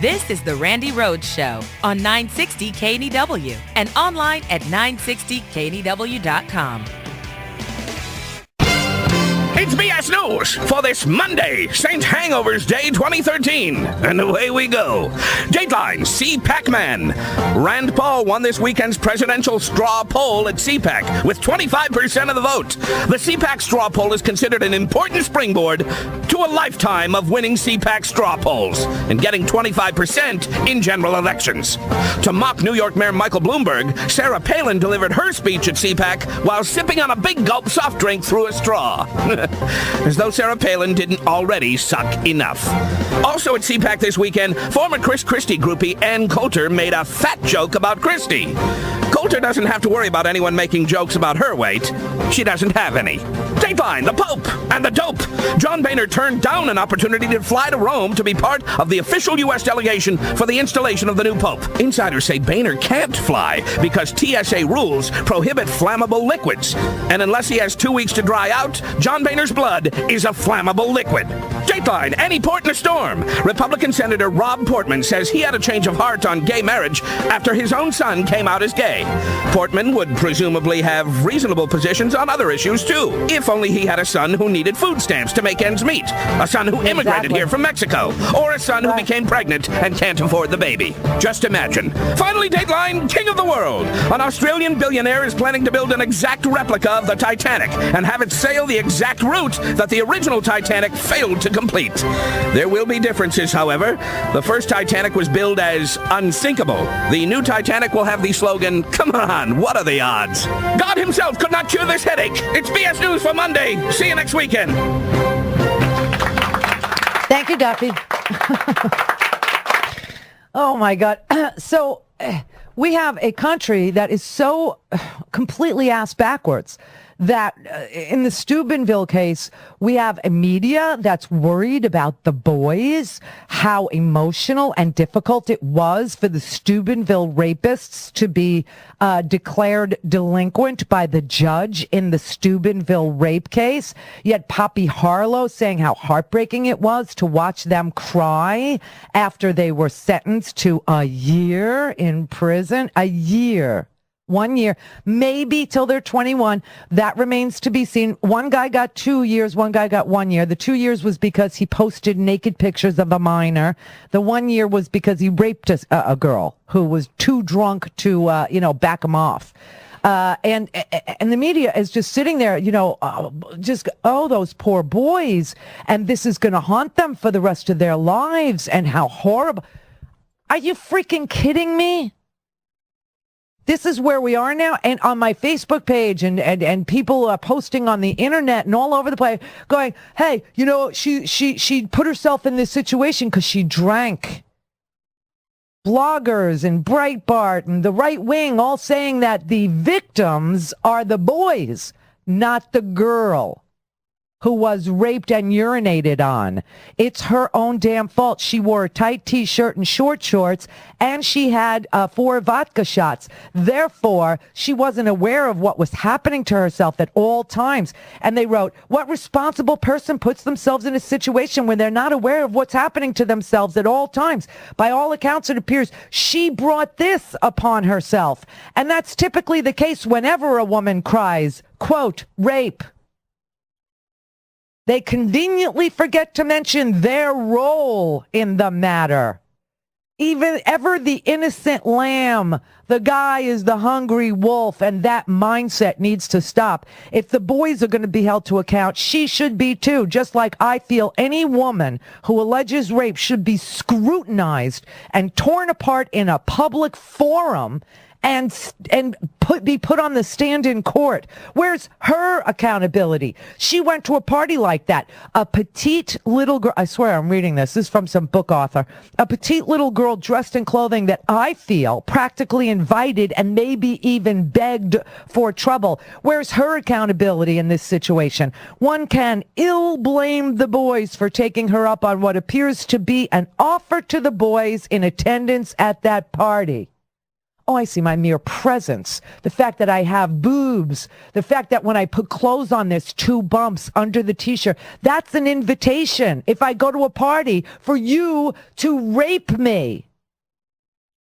This is the Randi Rhodes Show on 960 KNEW and online at 960KNEW.com. It's BS News for this Monday, St. Hangovers Day 2013. And away we go. Dateline, CPAC man. Rand Paul won this weekend's presidential straw poll at CPAC with 25% of the vote. The CPAC straw poll is considered an important springboard to a lifetime of winning CPAC straw polls and getting 25% in general elections. To mock New York Mayor Michael Bloomberg, Sarah Palin delivered her speech at CPAC while sipping on a big gulp soft drink through a straw. As though Sarah Palin didn't already suck enough. Also at CPAC this weekend, former Chris Christie groupie Ann Coulter made a fat joke about Christie. Coulter doesn't have to worry about anyone making jokes about her weight. She doesn't have any. Dateline, the Pope and the dope. John Boehner turned down an opportunity to fly to Rome to be part of the official U.S. delegation for the installation of the new Pope. Insiders say Boehner can't fly because TSA rules prohibit flammable liquids. And unless he has 2 weeks to dry out, John Boehner's blood is a flammable liquid. Dateline, any port in a storm. Republican Senator Rob Portman says he had a change of heart on gay marriage after his own son came out as gay. Portman would presumably have reasonable positions on other issues, too, if only he had a son who needed food stamps to make ends meet, a son who immigrated here from Mexico, or a son who became pregnant and can't afford the baby. Just imagine. Finally, Dateline, King of the World. An Australian billionaire is planning to build an exact replica of the Titanic and have it sail the exact route that the original Titanic failed to complete. There will be differences, however. The first Titanic was billed as unsinkable. The new Titanic will have the slogan, "Come on, what are the odds?" God himself could not cure this headache. It's BS News for Monday. See you next weekend. Thank you, Duffy. Oh, my God. So we have a country that is so completely ass backwards that in the Steubenville case, we have a media that's worried about the boys, how emotional and difficult it was for the Steubenville rapists to be declared delinquent by the judge in the Steubenville rape case. Yet Poppy Harlow saying how heartbreaking it was to watch them cry after they were sentenced to a year in prison. A year. 1 year, maybe till they're 21. That remains to be seen. One guy got 2 years, one guy got 1 year. The 2 years was because he posted naked pictures of a minor. The 1 year was because he raped a girl who was too drunk to, back him off. And the media is just sitting there, those poor boys. And this is going to haunt them for the rest of their lives. And how horrible. Are you freaking kidding me? This is where we are now, and on my Facebook page, and people are posting on the internet and all over the place, going, "Hey, she put herself in this situation because she drank." Bloggers and Breitbart and the right wing all saying that the victims are the boys, not the girl who was raped and urinated on. It's her own damn fault. She wore a tight T-shirt and short shorts, and she had 4 vodka shots. Therefore, she wasn't aware of what was happening to herself at all times. And they wrote, what responsible person puts themselves in a situation when they're not aware of what's happening to themselves at all times? By all accounts, it appears she brought this upon herself. And that's typically the case whenever a woman cries, quote, rape. They conveniently forget to mention their role in the matter. Ever the innocent lamb, the guy is the hungry wolf, and that mindset needs to stop. If the boys are going to be held to account, she should be too, just like I feel any woman who alleges rape should be scrutinized and torn apart in a public forum and be put on the stand in court. Where's her accountability? She went to a party like that. A petite little girl, I swear I'm reading this. This is from some book author. A petite little girl dressed in clothing that I feel practically invited and maybe even begged for trouble. Where's her accountability in this situation? One can ill blame the boys for taking her up on what appears to be an offer to the boys in attendance at that party. Oh, I see, my mere presence. The fact that I have boobs. The fact that when I put clothes on, there's 2 bumps under the T-shirt. That's an invitation, if I go to a party, for you to rape me.